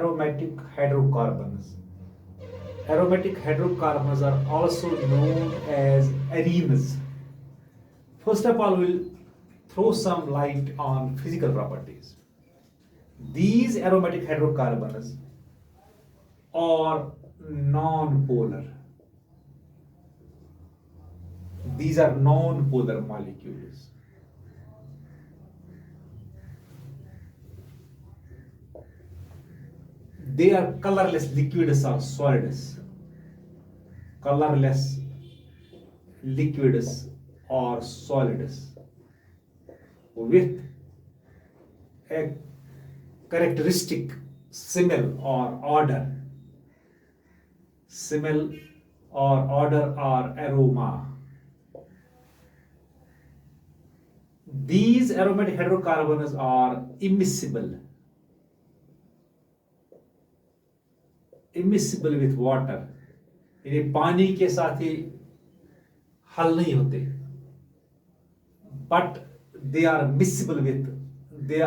aromatic hydrocarbons. Aromatic hydrocarbons are also known as arenes. First of all, we'll throw some light on physical properties. These aromatic hydrocarbons are non-polar. These are non-polar molecules. They are colorless liquids or solids. Colorless liquids or solids with a characteristic smell or odor. Smell or odor or aroma. These aromatic hydrocarbons are immiscible. Immiscible with water. यानी पानी के साथ ही हल नहीं होते. But they are miscible with, they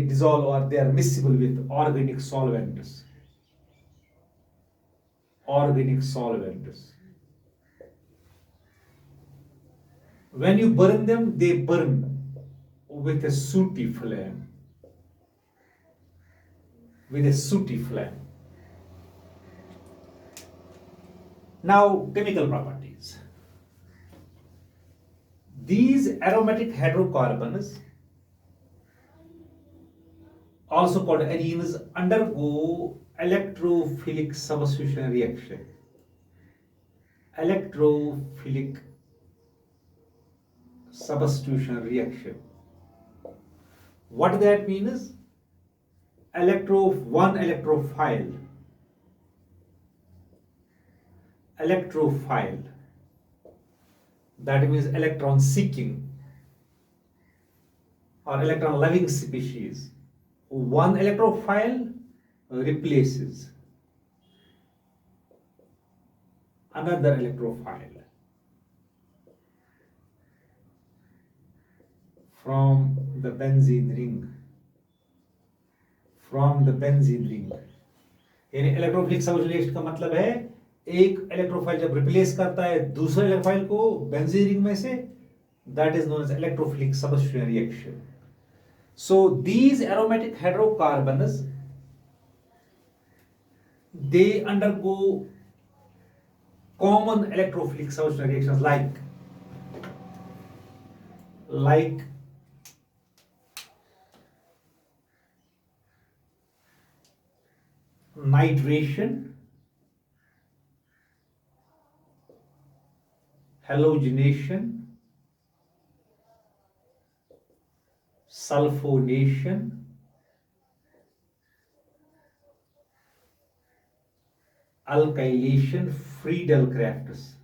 dissolve or they are miscible with organic solvents. Organic solvents. When you burn them, they burn with a sooty flame. With a sooty flame. Now, chemical properties. These aromatic hydrocarbons, also called arenes, undergo electrophilic substitution reaction. Electrophilic substitution reaction. What that means is one electrophile, that means electron seeking or electron loving species. One electrophile replaces another electrophile from the benzene ring. यानी electrophilic substitution का मतलब है एक electrophile जब replace करता है दूसरे electrophile को बेंजीन रिंग में से, that is known as electrophilic substitution reaction. So these aromatic hydrocarbons, they undergo common electrophilic substitution reactions like nitration, halogenation, sulfonation, alkylation, Friedel-Crafts.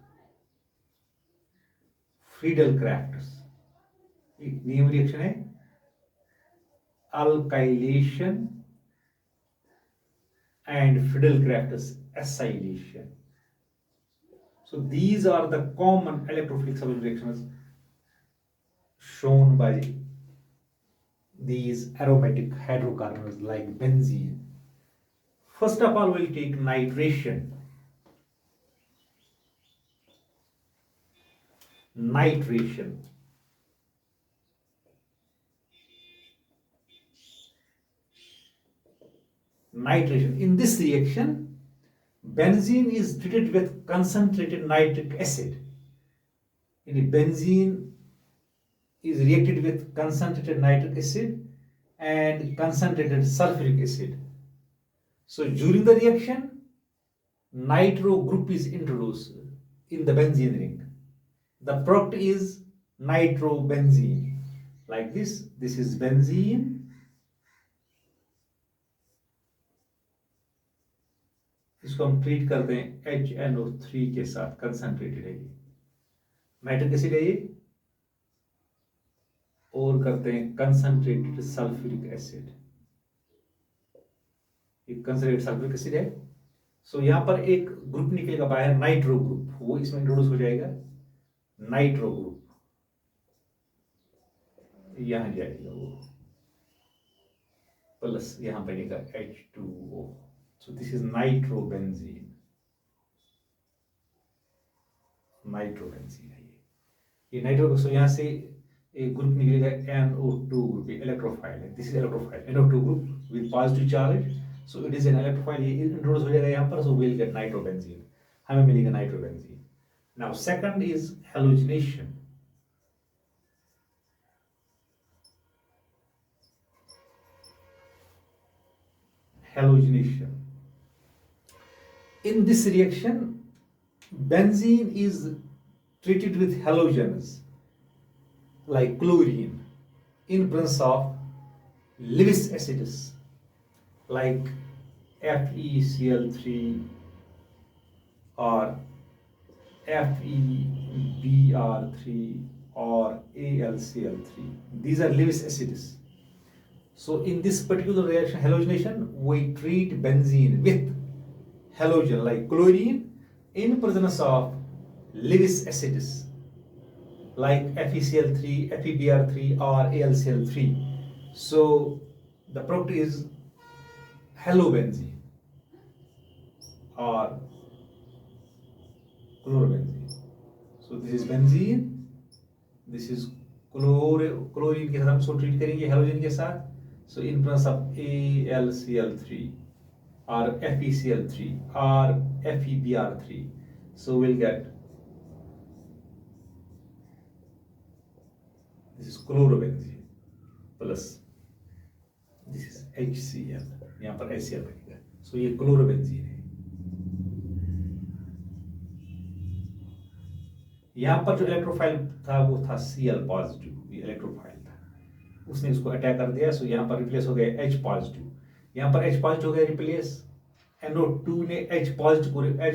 एक नेम रिएक्शन है alkylation and Friedel-Crafts acylation. So these are the common electrophilic substitution reactions shown by these aromatic hydrocarbons like benzene. First of all, we'll take nitration. In this reaction, benzene is treated with concentrated nitric acid. Benzene is reacted with concentrated nitric acid and concentrated sulfuric acid. So during the reaction, nitro group is introduced in the benzene ring. The product is nitrobenzene. Like this is benzene. इसको हम treat करते हैं HNO3 के साथ, concentrated है ये, nitric acid है ये, और करते हैं कंसंट्रेटेड सल्फ्यूरिक एसिड. ये कंसंट्रेटेड सल्फ्यूरिक एसिड है. सो यहां पर एक ग्रुप निकलेगा बाहर, नाइट्रो ग्रुप, वो इसमें इंट्रोड्यूस हो जाएगा. नाइट्रो ग्रुप यहां जाएगा, वो प्लस यहां बनेगा H2O. this is nitrobenzene. Nitrobenzene है ये नाइट्रो। सो यहाँ से एक ग्रुप निकलेगा NO2 ग्रुप, इलेक्ट्रोफाइल है, this is electrophile, NO2 group with positive charge, so it is an electrophile, ये इंट्रोड्यूस हो जाएगा यहाँ पर, सो विल गेट नाइट्रोबेंजीन, हमें मिलेगा nitrobenzene. Now second is halogenation. Halogenation. In this reaction, benzene is treated with halogens like chlorine in presence of Lewis acids like FeCl3 or FeBr3 or AlCl3. These are Lewis acids. So in this particular reaction, halogenation, we treat benzene with halogen like chlorine in presence of Lewis acids like FeCl3, FeBr3 or AlCl3. So the product is halobenzene or chlorobenzene. So this is benzene, this is chlorine के साथ हम इसको treat करेंगे halogen के साथ। So in presence of AlCl3 or FeCl3 or FeBr3, so we'll get this is chlorobenzene plus this is HCl, यहाँ पर HCl बनेगा, so ये chlorobenzene है। यहाँ पर जो इलेक्ट्रोफाइल था वो था Cl पॉजिटिव, ये इलेक्ट्रोफाइल था, उसने इसको अटैक कर दिया, सो यहाँ पर रिप्लेस हो गया H पॉजिटिव, यहाँ पर H पॉजिटिव हो गया रिप्लेस, NO2 ने H पॉजिटिव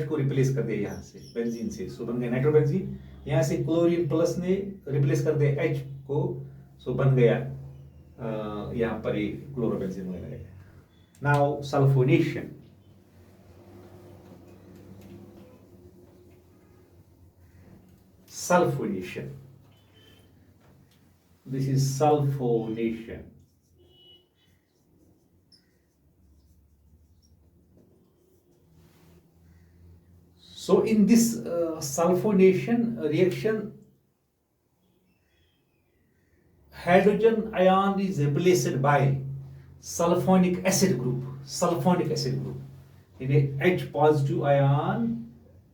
को रिप्लेस कर दिया यहाँ से बेंजीन से, सो बन गया नाइट्रोबेंजीन। यहाँ से क्लोरीन प्लस ने रिप्लेस कर दिया H को, सो बन गया यहाँ पर ये क्लोरोबेंजीन होने लगेगा। Now sulphonation. Sulfonation. This is sulfonation. So in this sulfonation reaction, hydrogen ion is replaced by sulfonic acid group. Sulfonic acid group. In a H positive ion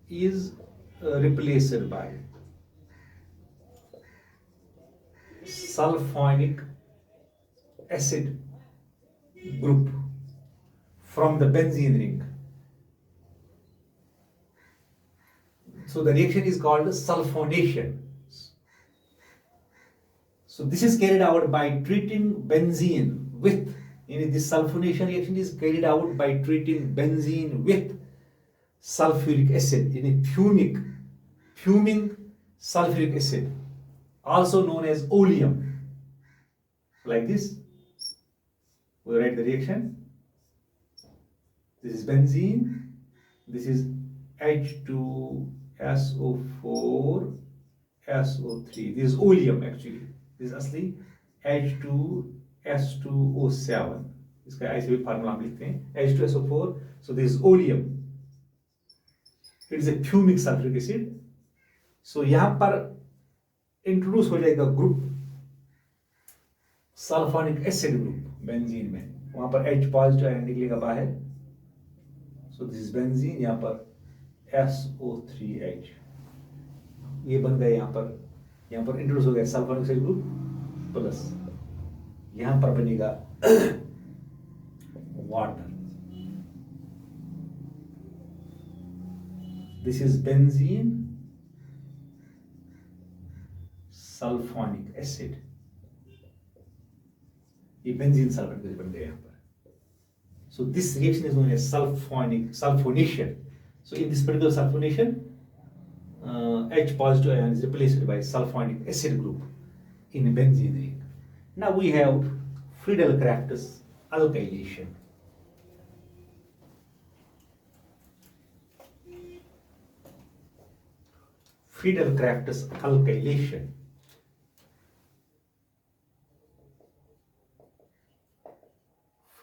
is replaced by sulfonic acid group from the benzene ring. So the reaction is called sulfonation. So this is carried out by treating benzene with, this sulfonation reaction is carried out by treating benzene with sulfuric acid, fuming sulfuric acid, also known as oleum. Like this, we write the reaction. This is benzene, this is H2SO4 SO3. This is oleum actually. This is asli H2S2O7. इसका ऐसे भी formula हम लिखते हैं H2SO4. So this is oleum. It is a fuming sulfuric acid. So यहाँ पर introduce हो जाएगा group sulphonic acid group benzene में, वहां पर H पॉजिटिव आयन निकलेगा बाहर, सो दिस इज बेंजीन, यहाँ पर SO3H, ये बन गया यहाँ पर इंट्रोड्यूस हो गया सल्फोनिक एसिड ग्रुप प्लस यहाँ पर बनेगा water, this is benzene sulfonic acid, ये बेंजीन सल्फेट बन गया यहाँ पर। So this reaction is known as sulfonation. So in this particular sulfonation, H positive ion is replaced by sulfonic acid group in benzene ring. Now we have Friedel-Crafts alkylation. Friedel-Crafts alkylation.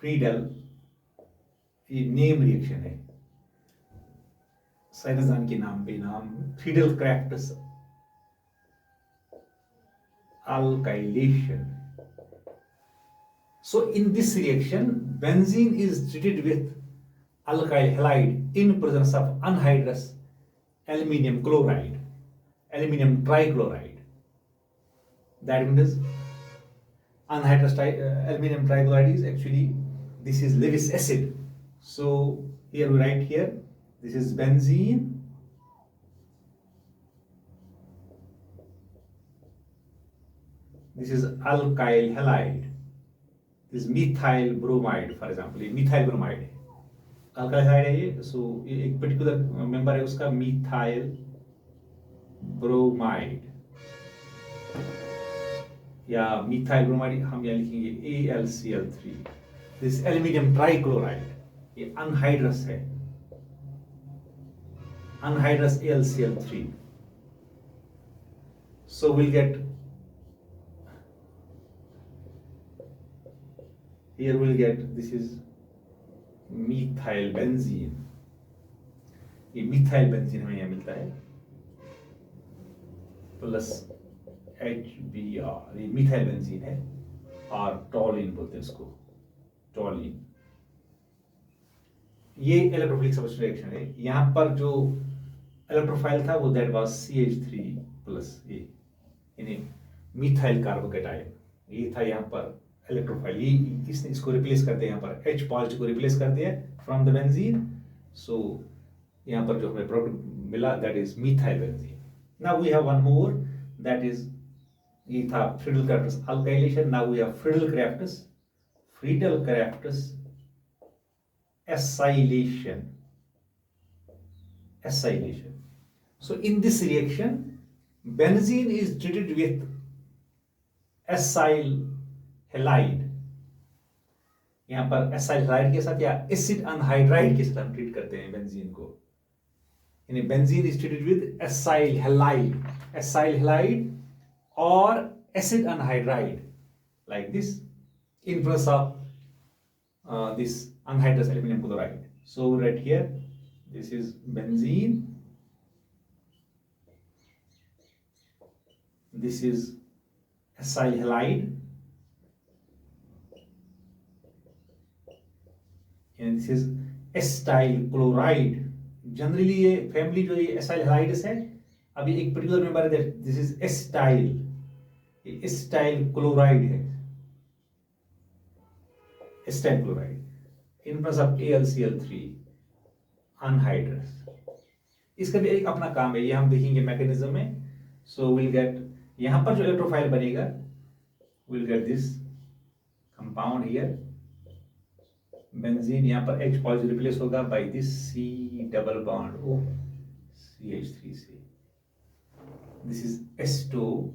Friedel ये name reaction है, साइंसदान के नाम पे नाम, Friedel crafts alkylation. So in this reaction, benzene is treated with alkyl halide in presence of anhydrous aluminium chloride, aluminium trichloride. That means anhydrous aluminium trichloride is actually, this is Lewis acid. So here we write here, this is benzene, this is alkyl halide, this is methyl bromide, for example, ये methyl bromide है, alkyl halide है ये, so ये एक particular member है उसका methyl bromide, या methyl bromide हम यहाँ लिखेंगे AlCl3, this aluminium trichloride, ये anhydrous है, anhydrous AlCl3. So we'll get, here we'll get, this is methyl benzene, ये methyl benzene हमें यहाँ मिलता है, प्लस HBr, ये methyl benzene है, और टॉलिन बोलते हैं इसको, टॉलिन। ये इलेक्ट्रोफिलिक सब्स्टिट्यूशन रिएक्शन है, यहाँ पर जो इलेक्ट्रोफाइल था वो दैट वाज CH3 प्लस ये, यानी मिथाइल कार्बोकेटाइन, ये था यहाँ पर इलेक्ट्रोफाइल, ये इसने इसको रिप्लेस कर दिया, यहाँ पर H पॉजिटिव को रिप्लेस कर दिया फ्रॉम द बेंजीन। सो यहाँ पर जो हमें प्रोडक्ट मिला that is methyl benzene. Now we have one more, that is, ये था Friedel Crafts alkylation, now we have Friedel Crafts acylation. So in this reaction, benzene is treated with acyl halide, यहाँ पर acyl halide के साथ या acid anhydride के साथ हम ट्रीट करते हैं बेंजीन को, यानी benzene is treated with acyl halide or acid anhydride like this in presence of this anhydrous aluminum chloride. So right here, this is benzene, this is acyl halide, and this is acetyl chloride. Generally ये family जो ये acyl halides है, अभी एक particular member है, this is acetyl, ये acetyl chloride है, acetyl chloride in presence of AlCl3 anhydrous। इसका भी एक अपना काम है, ये हम देखेंगे मैकेनिज्म में। सो विल गेट, यहाँ पर जो इलेक्ट्रोफाइल बनेगा, will get this compound here benzene, यहाँ पर H पॉजिटिव रिप्लेस होगा by this C double bond O CH3 से, दिस इज एस्टोफिनोन,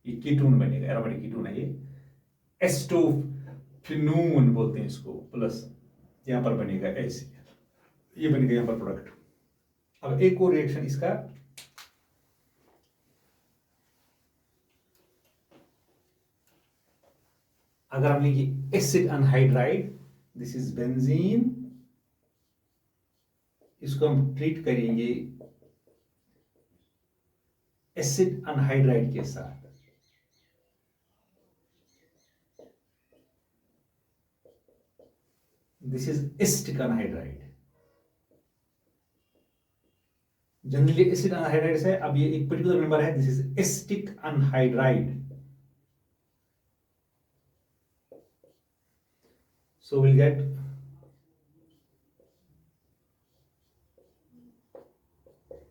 ये कीटोन बनेगा, एरोमेटिक कीटोन है ये, एस्टोफिनोन बोलते हैं इसको, प्लस यहाँ पर बनेगा HCl, ये बनेगा यहाँ पर प्रोडक्ट। अब एक और रिएक्शन इसका, अगर हम लेंगे acid anhydride, this is benzene, इसको हम ट्रीट करेंगे एसिड अनहाइड्राइड के साथ, this is acetic anhydride, generally acid anhydride है, अब ये एक पर्टिकुलर मेंबर है, this is acetic anhydride. So we'll get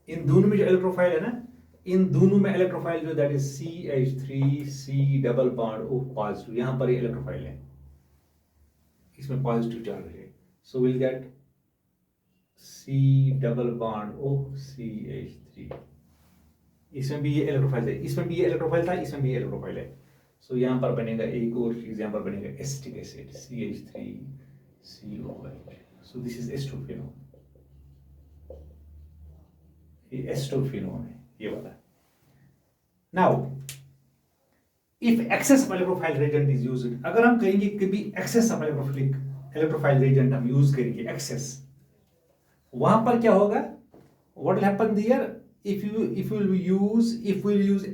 इन दोनों में जो इलेक्ट्रोफाइल है ना, इन दोनों में इलेक्ट्रोफाइल जो that is CH3C double bond O positive, यहां पर ये इलेक्ट्रोफाइल है, इसमें पॉजिटिव चार्ज है। So will get C double bond O CH3, इसमें भी ये इलेक्ट्रोफाइल है, इसमें भी ये इलेक्ट्रोफाइल था, इसमें भी ये इलेक्ट्रोफाइल है। सो यहाँ पर बनेगा एक और चीज, यहाँ पर बनेगा acetic acid CH3COH। So this is acetophenone, ये एस्टोफिनोन है ये वाला। Now if excess of electrophile reagent is used, अगर हम कहेंगे कि भी excess of electrophile reagent हम यूज करेंगे excess, वहां पर क्या होगा, what will happen there, if we'll use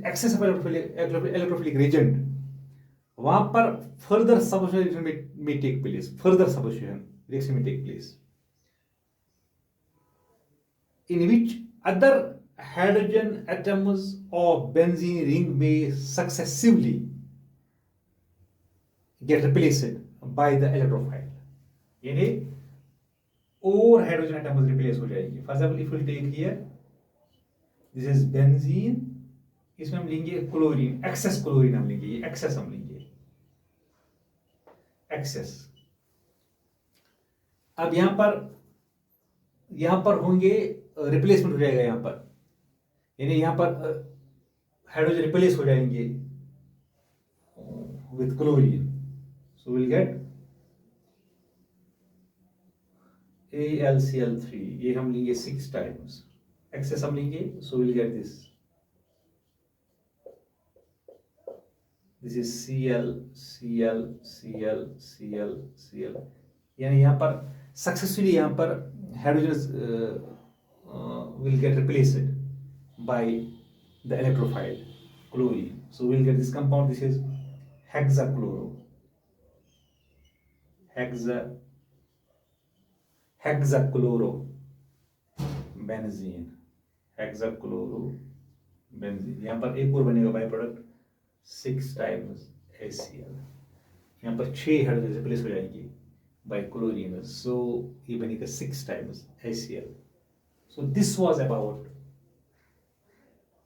excess of electrophilic reagent, वहां पर further substitution may take place, further substitution reaction may take place, in which other hydrogen atoms of benzene ring may successively get replaced by the electrophile, यानी और hydrogen atoms replace हो जाएगी. For example if will take here, this is benzene, इसमें हम लेंगे chlorine, access chlorine हम लेंगे, ये एक्सेस हम लेंगे, एक्सेस. अब यहां पर होंगे रिप्लेसमेंट हो जाएगा, यहां पर यानी यहां पर हाइड्रोजन रिप्लेस हो जाएंगे with chlorine, so will get AlCl3, ये हम लेंगे 6 टाइम्स, एक्सेस हम लेंगे, so will get this is Cl Cl Cl Cl Cl, यानी यहां पर सक्सेसफुली यहां पर hydrogen will get replaced by the electrophile chlorine, so we'll get this compound, this is hexachlorobenzene, यहां पर एक और बनेगा बाय प्रोडक्ट 6 टाइम्स HCl, यहां पर 6 हाइड्रोजन रिप्लेस हो जाएंगी बाय क्लोरीन, सो ये बनेगा 6 times HCl. So this was about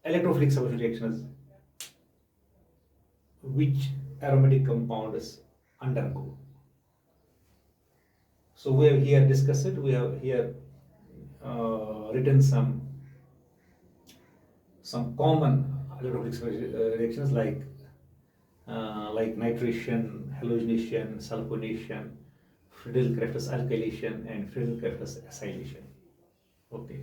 electrophilic substitution reactions which aromatic compounds undergo. So we have here discussed it. We have here written some common electrophilic reactions like nitration, halogenation, sulfonation, Friedel-Crafts alkylation, and Friedel-Crafts acylation. Okay.